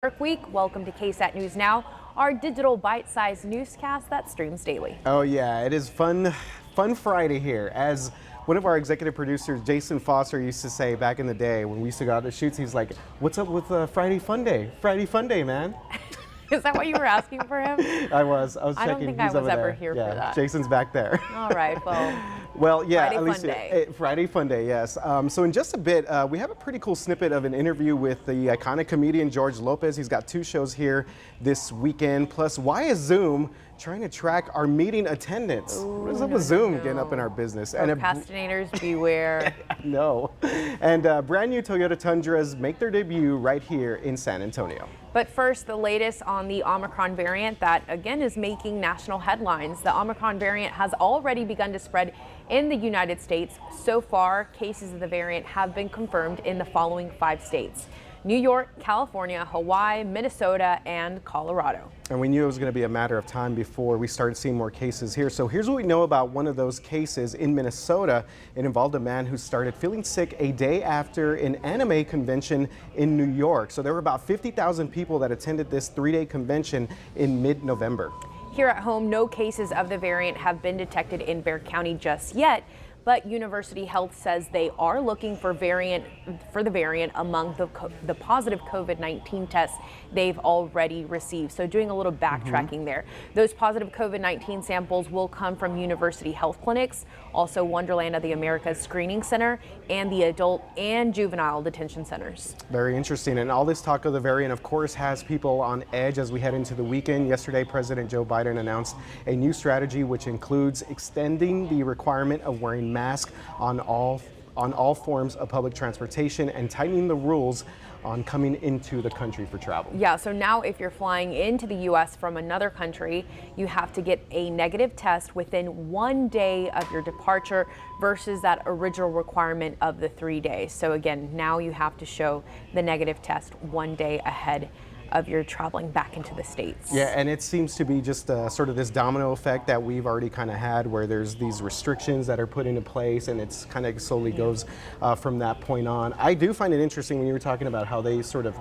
Work week. Welcome to KSAT News Now, our digital bite-sized newscast that streams daily. Oh yeah, it is fun Friday here. As one of our executive producers, Jason Foster, used to say back in the day when we used to go out to shoots, he's like, "What's up with Friday Fun Day? Friday Fun Day, man." Is that what you were asking for him? I was checking. I don't think I was ever here for that. Jason's back there. All right, well. Well, yeah, Friday Alicia, Fun Day. Friday Fun Day, yes. So in just a bit, we have a pretty cool snippet of an interview with the iconic comedian George Lopez. He's got 2 shows here this weekend. Plus, why is Zoom trying to track our meeting attendance? What is up with Zoom getting up in our business? Procrastinators beware. No. And brand new Toyota Tundras make their debut right here in San Antonio. But first, the latest on the Omicron variant that again is making national headlines. The Omicron variant has already begun to spread in the United States. So far, cases of the variant have been confirmed in the following 5 states: New York, California, Hawaii, Minnesota, and Colorado. And we knew it was going to be a matter of time before we started seeing more cases here. So here's what we know about one of those cases in Minnesota. It involved a man who started feeling sick a day after an anime convention in New York. So there were about 50,000 people that attended this 3-day convention in mid-November. Here at home, no cases of the variant have been detected in Bexar County just yet. But University Health says they are looking for the variant among the positive COVID-19 tests they've already received. So doing a little backtracking there. Those positive COVID-19 samples will come from University Health clinics, also Wonderland of the Americas Screening Center, and the adult and juvenile detention centers. Very interesting. And all this talk of the variant, of course, has people on edge as we head into the weekend. Yesterday, President Joe Biden announced a new strategy which includes extending the requirement of wearing masks on all forms of public transportation and tightening the rules on coming into the country for travel. Yeah, so now if you're flying into the U.S. from another country, you have to get a negative test within 1 day of your departure versus that original requirement of the 3 days. So again, now you have to show the negative test 1 day ahead of your traveling back into the States. Yeah, and it seems to be just sort of this domino effect that we've already kind of had, where there's these restrictions that are put into place, and it's kind of slowly goes from that point on. I do find it interesting when you were talking about how they sort of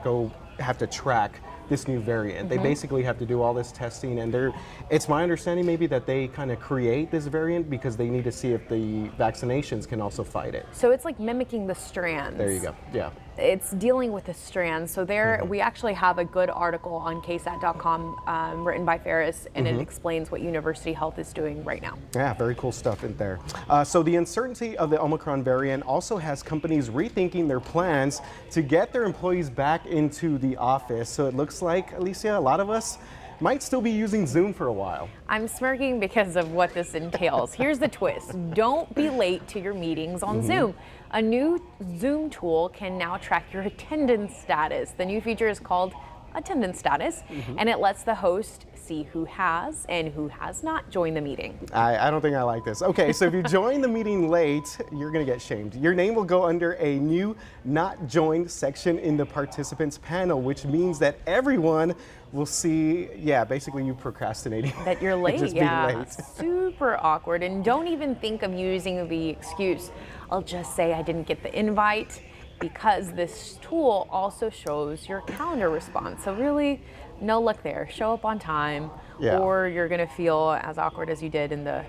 have to track this new variant. They basically have to do all this testing, and it's my understanding maybe that they kind of create this variant because they need to see if the vaccinations can also fight it. So it's like mimicking the strands. There you go, yeah. It's dealing with the strands. So there, we actually have a good article on KSAT.com written by Ferris, and it explains what University Health is doing right now. Yeah, very cool stuff in there. So the uncertainty of the Omicron variant also has companies rethinking their plans to get their employees back into the office. So it looks like, Alicia, a lot of us might still be using Zoom for a while. I'm smirking because of what this entails. Here's the twist. Don't be late to your meetings on Zoom. A new Zoom tool can now track your attendance status. The new feature is called Attendance Status, and it lets the host see who has and who has not joined the meeting. I don't think I like this. Okay, so if you join the meeting late, you're gonna get shamed. Your name will go under a new not joined section in the participants panel, which means that everyone will see, basically you procrastinating. That you're late, just being late. Super awkward. And don't even think of using the excuse, I'll just say I didn't get the invite, because this tool also shows your calendar response. So really, no luck there. Show up on time, or you're gonna feel as awkward as you did in the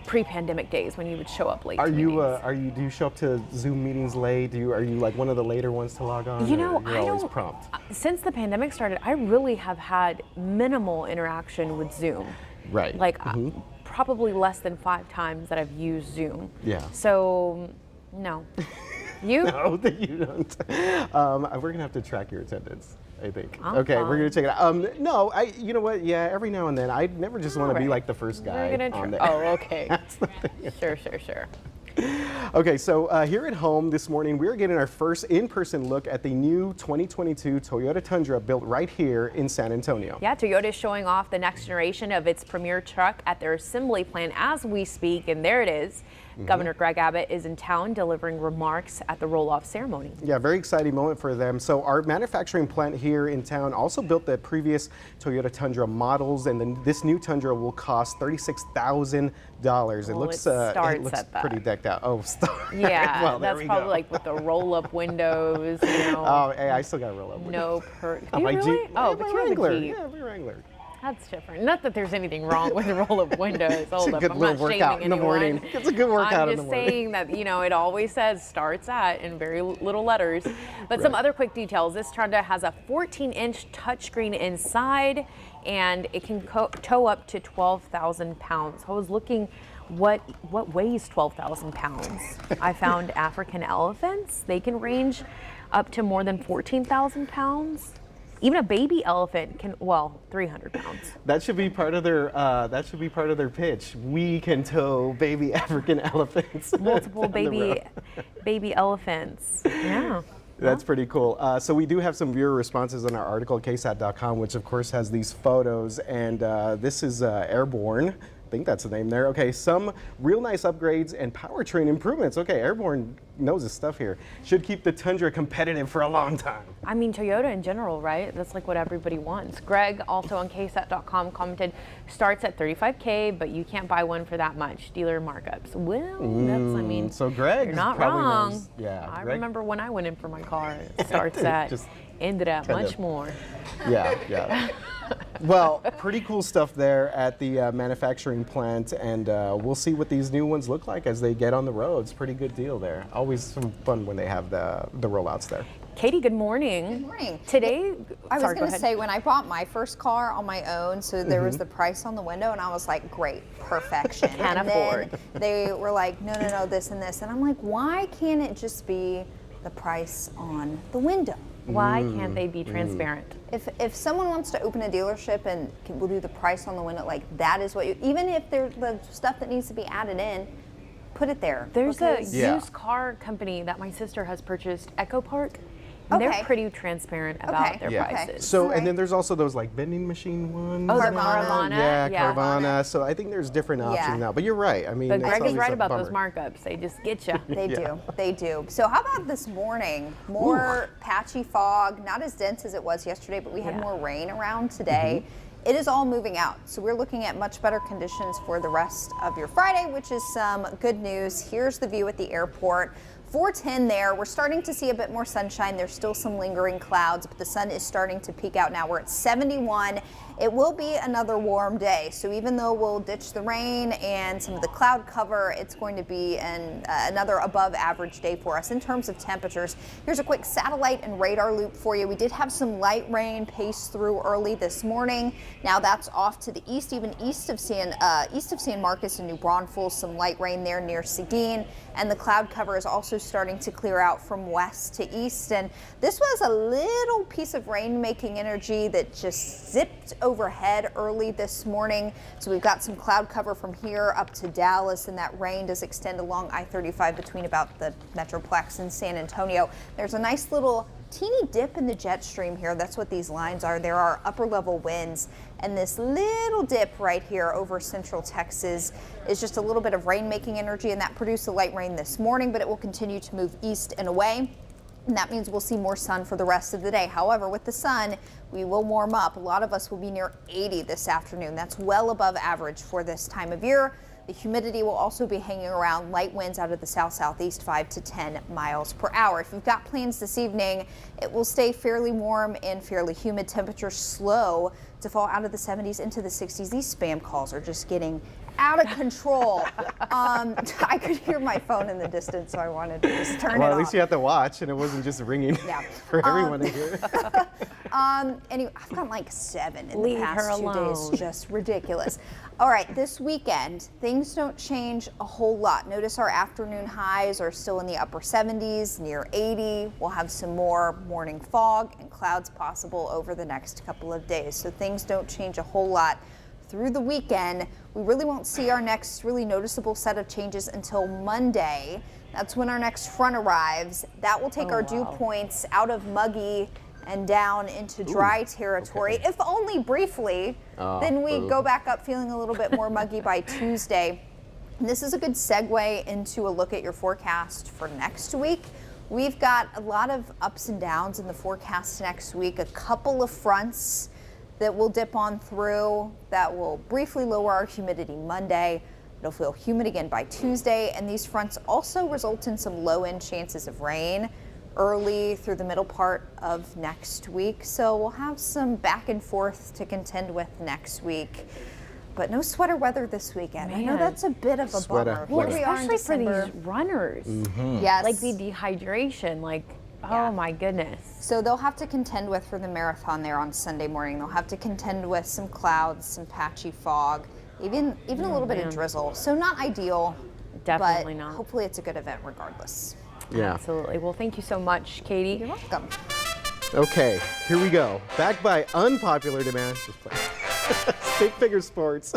pre-pandemic days when you would show up late. Do you show up to Zoom meetings late? Are you like one of the later ones to log on? You know, you're always prompt. Since the pandemic started, I really have had minimal interaction with Zoom. Right. Like probably less than 5 times that I've used Zoom. Yeah. So, no. You? No, that you don't. We're gonna have to track your attendance, I think. I'm okay, fine. We're gonna check it out. No, you know what? Yeah, every now and then, I never just want to be like the first guy on there. Oh, okay. That's the thing. Sure. Okay, so here at home this morning, we're getting our first in-person look at the new 2022 Toyota Tundra built right here in San Antonio. Yeah, Toyota is showing off the next generation of its premier truck at their assembly plant as we speak, and there it is. Governor Greg Abbott is in town delivering remarks at the roll-off ceremony. Yeah, very exciting moment for them. So our manufacturing plant here in town also built the previous Toyota Tundra models, and then this new Tundra will cost $36,000. It looks pretty decked out. Oh, yeah, well, that's probably like with the roll-up windows. Oh, hey, I still got roll-up windows. No perk. Oh, my really? Jeep. Oh, Yeah, but my you have a Wrangler. Jeep. Yeah, my Wrangler. That's different. Not that there's anything wrong with the roll-up windows. Hold up, Good I'm little not workout shaming in the anyone. morning. It's a good workout in the morning. I'm just saying that, it always says starts at in very little letters. But some other quick details. This Tundra has a 14-inch touchscreen inside, and it can tow up to 12,000 pounds. I was looking what weighs 12,000 pounds. I found African elephants. They can range up to more than 14,000 pounds. Even a baby elephant can, 300 pounds. That should be part of their pitch. We can tow baby African elephants. Multiple baby elephants. Yeah. That's pretty cool. So we do have some viewer responses on our article at KSAT.com, which of course has these photos, and this is Airborne. I think that's the name there. Okay, some real nice upgrades and powertrain improvements. Okay, Airborne knows his stuff here. Should keep the Tundra competitive for a long time. I mean, Toyota in general, right? That's like what everybody wants. Greg, also on KSAT.com, commented, starts at $35K, but you can't buy one for that much. Dealer markups. Well, so Greg, you're not probably wrong. knows. Yeah, I Greg, remember when I went in for my car, it starts at, ended at much more. Yeah. Well, pretty cool stuff there at the manufacturing plant, and we'll see what these new ones look like as they get on the roads. Pretty good deal there. Always some fun when they have the rollouts there. Katie, good morning. Good morning. Today, I was going to say, when I bought my first car on my own, so there was the price on the window, and I was like, great, perfection. Can't afford. Then they were like, no, this and this. And I'm like, why can't it just be the price on the window? Why can't they be transparent? If someone wants to open a dealership and will do the price on the window, like that is what you, even if there's the stuff that needs to be added in, put it there. There's a used car company that my sister has purchased, Echo Park. And they're pretty transparent about their prices. So, and then there's also those like vending machine ones. Oh, the Carvana. Yeah, Carvana. So I think there's different options now. But you're right. I mean, but Greg is right about bummer. those markups. They just get you. They do. So how about this morning? More patchy fog, not as dense as it was yesterday, but we had more rain around today. It is all moving out. So we're looking at much better conditions for the rest of your Friday, which is some good news. Here's the view at the airport. 410 there. We're starting to see a bit more sunshine. There's still some lingering clouds, but the sun is starting to peek out now. We're at 71. It will be another warm day. So even though we'll ditch the rain and some of the cloud cover, it's going to be another above average day for us in terms of temperatures. Here's a quick satellite and radar loop for you. We did have some light rain pace through early this morning. Now that's off to the east, even east of San Marcos and New Braunfels, some light rain there near Seguin. And the cloud cover is also starting to clear out from west to east. And this was a little piece of rain-making energy that just zipped overhead early this morning. So we've got some cloud cover from here up to Dallas, and that rain does extend along I-35 between about the Metroplex and San Antonio. There's a nice little teeny dip in the jet stream here. That's what these lines are. There are upper level winds, and this little dip right here over central Texas is just a little bit of rain making energy, and that produced the light rain this morning, but it will continue to move east and away. And that means we'll see more sun for the rest of the day. However, with the sun, we will warm up. A lot of us will be near 80 this afternoon. That's well above average for this time of year. The humidity will also be hanging around, light winds out of the south-southeast 5 to 10 miles per hour. If you've got plans this evening, it will stay fairly warm and fairly humid. Temperatures slow to fall out of the 70s into the 60s. These spam calls are just getting out of control. I could hear my phone in the distance, so I wanted to just turn it off. Well, at least you had to watch, and it wasn't just ringing for everyone to hear. Anyway, I've gotten like 7 in the past 2 days. Just ridiculous. All right, this weekend, things don't change a whole lot. Notice our afternoon highs are still in the upper 70s, near 80. We'll have some more morning fog and clouds possible over the next couple of days. So things don't change a whole lot through the weekend. We really won't see our next really noticeable set of changes until Monday. That's when our next front arrives. That will take our dew points out of muggy and down into dry territory, if only briefly. Then we go back up feeling a little bit more muggy by Tuesday. And this is a good segue into a look at your forecast for next week. We've got a lot of ups and downs in the forecast next week. A couple of fronts that will dip on through that will briefly lower our humidity Monday. It'll feel humid again by Tuesday, and these fronts also result in some low-end chances of rain early through the middle part of next week. So we'll have some back and forth to contend with next week. But no sweater weather this weekend. I know that's a bit of a bummer. Well, Here we are in especially for December. these runners. Yes. Like the dehydration, like, oh my goodness. So they'll have to contend with for the marathon there on Sunday morning. They'll have to contend with some clouds, some patchy fog, even a little bit of drizzle. So not ideal. Definitely but not. Hopefully it's a good event regardless. Yeah. Absolutely. Well, thank you so much, Katie. You're welcome. Okay, here we go. Back by unpopular demand. Just play. Stick figure sports.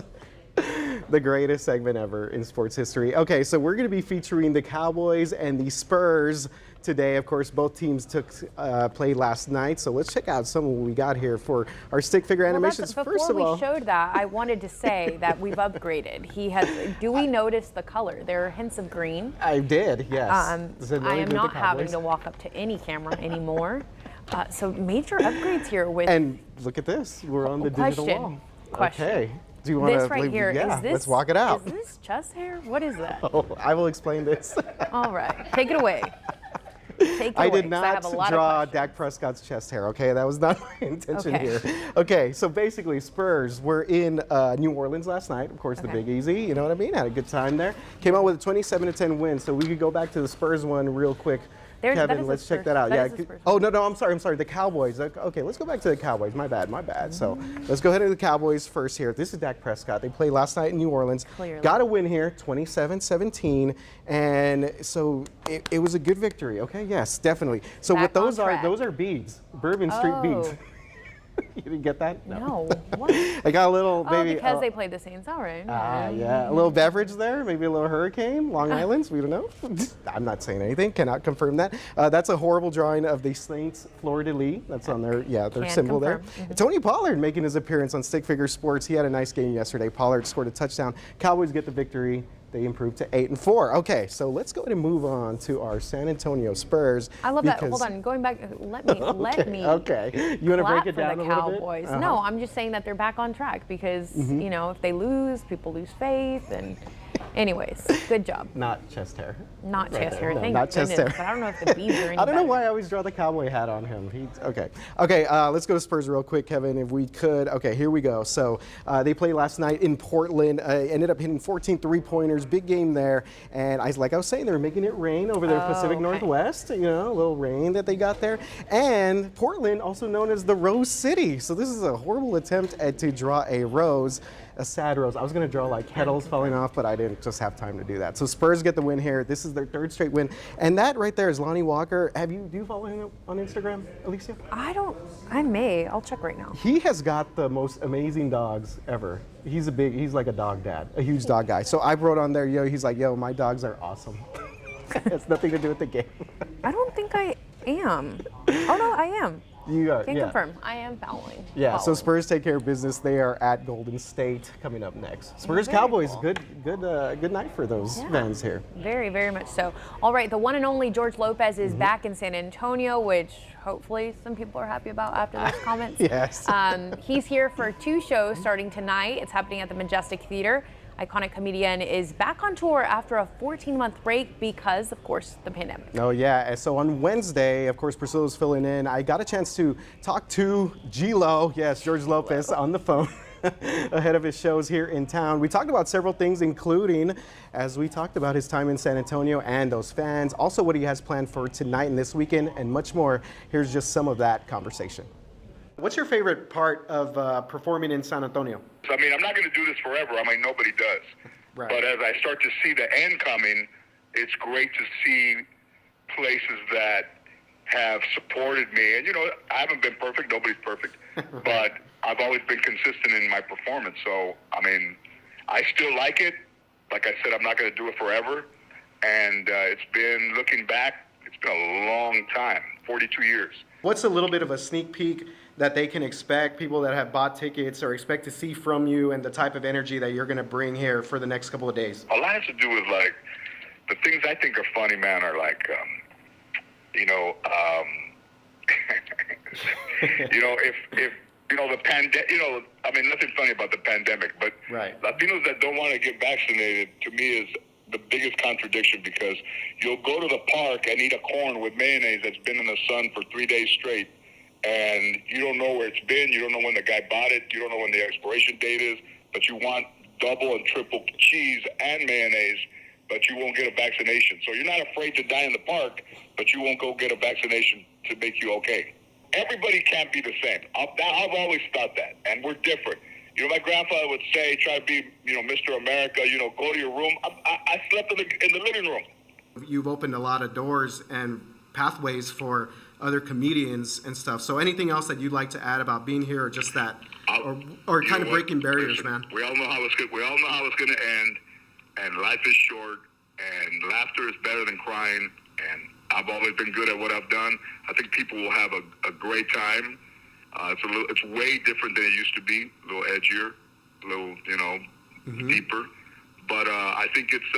The greatest segment ever in sports history. Okay, so we're going to be featuring the Cowboys and the Spurs today. Of course, both teams played last night. So let's check out some of what we got here for our stick figure animations. Before First of all, we showed that, I wanted to say that we've upgraded. Do we notice the color? There are hints of green. I did, yes. I am not having to walk up to any camera anymore. So major upgrades here with. And look at this. We're on the digital wall. Question. Okay. Do you want This to right here, Yeah, is this, let's walk it out. Is this chest hair? What is that? Oh, I will explain this. All right, take it away. Take it I away, did 'cause I have not a lot of draw questions. Dak Prescott's chest hair, okay? That was not my intention Okay. here. Okay, so basically Spurs were in New Orleans last night. Of course, the Okay. Big Easy, you know what I mean? Had a good time there. Came out with a 27-10 win, so we could go back to the Spurs one real quick. That Kevin, is the let's check Spurs- that out. that is the Spurs Oh, no, I'm sorry. The Cowboys. Okay, let's go back to the Cowboys. My bad. So let's go ahead to the Cowboys first here. This is Dak Prescott. They played last night in New Orleans. Clearly. Got a win here, 27-17. And so it was a good victory. Okay, yes, definitely. So Back what those on are, track. those are beads, Bourbon Street beads. Oh. You didn't get that? No. What? I got a little, Oh, maybe. because they played the Saints. All right. Yeah, a little beverage there, maybe a little hurricane, Long Island's, we don't know. I'm not saying anything, cannot confirm that. That's a horrible drawing of the Saints Fleur-de-Lis. That's on their, their Can symbol there. confirm. Tony Pollard making his appearance on Stick Figure Sports. He had a nice game yesterday. Pollard scored a touchdown. Cowboys get the victory. They improved to 8-4. Okay, so let's go ahead and move on to our San Antonio Spurs. I love that. Hold on, going back. Let me. Okay, you want to break clap it down for a the little bit? Cowboys. No, I'm just saying that they're back on track because if they lose, people lose faith. And anyways, good job. Not chest hair. Not Right chest there. hair. No, Thank not chest goodness. hair. But I don't know if the beads are any I don't know better. why I always draw the cowboy hat on him. Okay, let's go to Spurs real quick, Kevin, if we could. Okay, here we go. So they played last night in Portland, ended up hitting 14 three-pointers, big game there. And like I was saying, they were making it rain over the Pacific okay. Northwest, a little rain that they got there. And Portland, also known as the Rose City. So this is a horrible attempt to draw a rose. A sad rose. I was going to draw like petals falling off, but I didn't just have time to do that. So Spurs get the win here. This is their third straight win. And that right there is Lonnie Walker. Do you follow him on Instagram, Alicia? I may. I'll check right now. He has got the most amazing dogs ever. He's like a dog dad, a huge dog guy. So I wrote on there, he's like, my dogs are awesome. It's nothing to do with the game. I don't think I am. Oh no, I am. You are, Can confirm. I am following. Yeah, so Spurs take care of business. They are at Golden State coming up next. Spurs Very Cowboys, cool. good night for those fans here. Very, very much so. All right, the one and only George Lopez is back in San Antonio, which hopefully some people are happy about after those comments. Yes. He's here for 2 shows starting tonight. It's happening at the Majestic Theater. Iconic comedian is back on tour after a 14-month break because, of course, the pandemic. Oh, yeah. And so on Wednesday, of course, Priscilla's filling in. I got a chance to talk to G-Lo, yes, George Lopez, on the phone ahead of his shows here in town. We talked about several things, including, as we talked about, his time in San Antonio and those fans, also what he has planned for tonight and this weekend, and much more. Here's just some of that conversation. What's your favorite part of performing in San Antonio? I mean, I'm not going to do this forever. I mean, nobody does. Right. But as I start to see the end coming, it's great to see places that have supported me. And, I haven't been perfect. Nobody's perfect. But I've always been consistent in my performance. So, I mean, I still like it. Like I said, I'm not going to do it forever. And it's been, looking back, it's been a long time, 42 years. What's a little bit of a sneak peek that they can expect, people that have bought tickets or expect to see from you, and the type of energy that you're going to bring here for the next couple of days? A lot has to do with, like, the things I think are funny, man, are like, if the pandemic, I mean, nothing funny about the pandemic, but right. Latinos that don't want to get vaccinated, to me, is the biggest contradiction, because you'll go to the park and eat a corn with mayonnaise that's been in the sun for 3 days straight, and you don't know where it's been, you don't know when the guy bought it, you don't know when the expiration date is, but you want double and triple cheese and mayonnaise, but you won't get a vaccination. So you're not afraid to die in the park, but you won't go get a vaccination to make you okay. Everybody can't be the same. I've always thought that, and we're different. My grandfather would say, try to be, Mr. America, go to your room. I slept in the living room. You've opened a lot of doors and pathways for other comedians and stuff. So anything else that you'd like to add about being here, or just that, or kind of breaking barriers, man? We all know how it's going to end, and life is short, and laughter is better than crying, and I've always been good at what I've done. I think people will have a great time. It's way different than it used to be, a little edgier, a little, deeper. But I think it's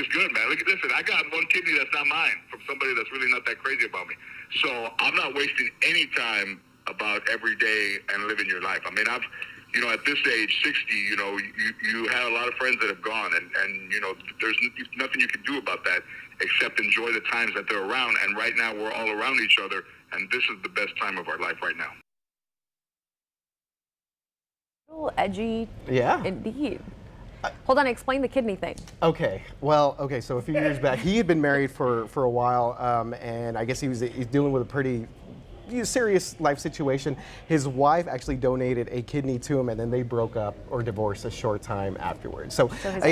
good, man. Listen, I got one kidney that's not mine from somebody that's really not that crazy about me. So I'm not wasting any time about every day and living your life. I mean, at this age, 60, you have a lot of friends that have gone, and there's nothing you can do about that except enjoy the times that they're around. And right now, we're all around each other, and this is the best time of our life right now. A little edgy. Yeah. Indeed. Hold on, explain the kidney thing. Okay. Well, so a few years back, he had been married for a while, and I guess he's dealing with a pretty serious life situation. His wife actually donated a kidney to him, and then they broke up or divorced a short time afterwards. So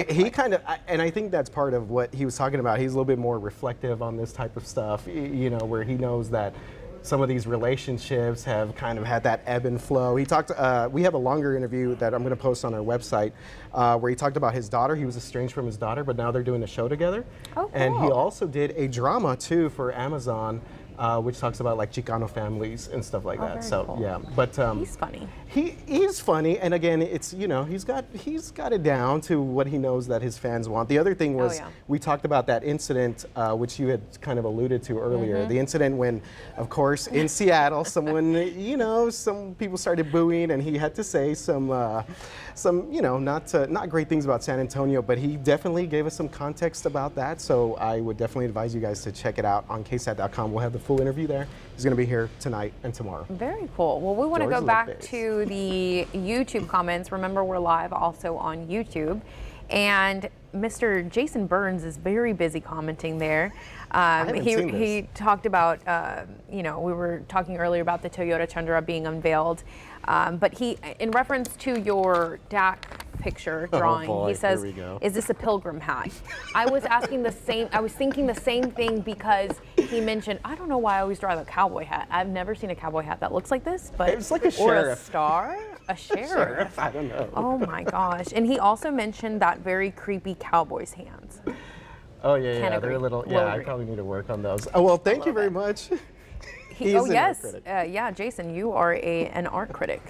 he kind of, and I think that's part of what he was talking about. He's a little bit more reflective on this type of stuff, where he knows that some of these relationships have kind of had that ebb and flow. He talked, we have a longer interview that I'm going to post on our website where he talked about his daughter. He was estranged from his daughter, but now they're doing a show together. Oh, cool. And he also did a drama too for Amazon, which talks about like Chicano families and stuff like that. So cool. yeah, but he's funny. He's funny, and again, it's he's got it down to what he knows that his fans want. The other thing was we talked about that incident, which you had kind of alluded to earlier. The incident when, of course, in Seattle, someone some people started booing, and he had to say some not great things about San Antonio, but he definitely gave us some context about that. So I would definitely advise you guys to check it out on KSAT.com. We'll have the full interview there. He's going to be here tonight and tomorrow. Very cool. Well, we want to go back to the YouTube comments. Remember, we're live also on YouTube. And Mr. Jason Burns is very busy commenting there. He talked about, we were talking earlier about the Toyota Tundra being unveiled. But he, in reference to your DAC picture drawing, he says, is this a pilgrim hat? I was thinking the same thing, because he mentioned, I don't know why I always draw the cowboy hat. I've never seen a cowboy hat that looks like this, but it's like a sheriff. Or a star? A sheriff? I don't know. Oh my gosh. And he also mentioned that very creepy cowboy's hands. Oh yeah, they're a little, I probably need to work on those. Oh, well, thank you very much. Jason, you are an art critic.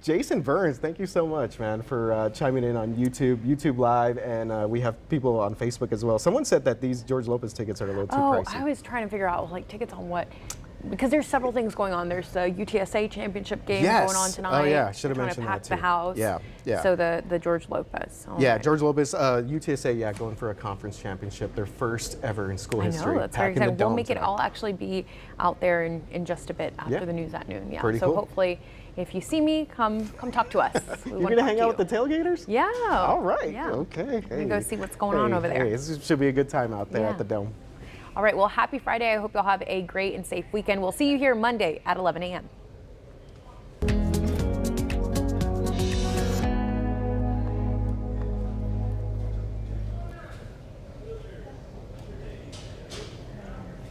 Jason Burns, thank you so much, man, for chiming in on YouTube Live, and we have people on Facebook as well. Someone said that these George Lopez tickets are a little too pricey. I was trying to figure out, like, tickets on what? Because there's several things going on. There's the UTSA championship game going on tonight. Oh yeah, should have mentioned that too. Trying to pack the house. Yeah. So the George Lopez. George Lopez, UTSA, going for a conference championship, their first ever in school history. I know, that's very exciting. We'll make it all actually be out there in just a bit after the news at noon. Yeah. Pretty so cool. Hopefully, if you see me, come talk to us. You're gonna hang out with the tailgaters? Yeah. All right. Yeah. Okay. We're gonna go see what's going on over there. This should be a good time out there at the Dome. All right, well, happy Friday. I hope you'll have a great and safe weekend. We'll see you here Monday at 11 a.m.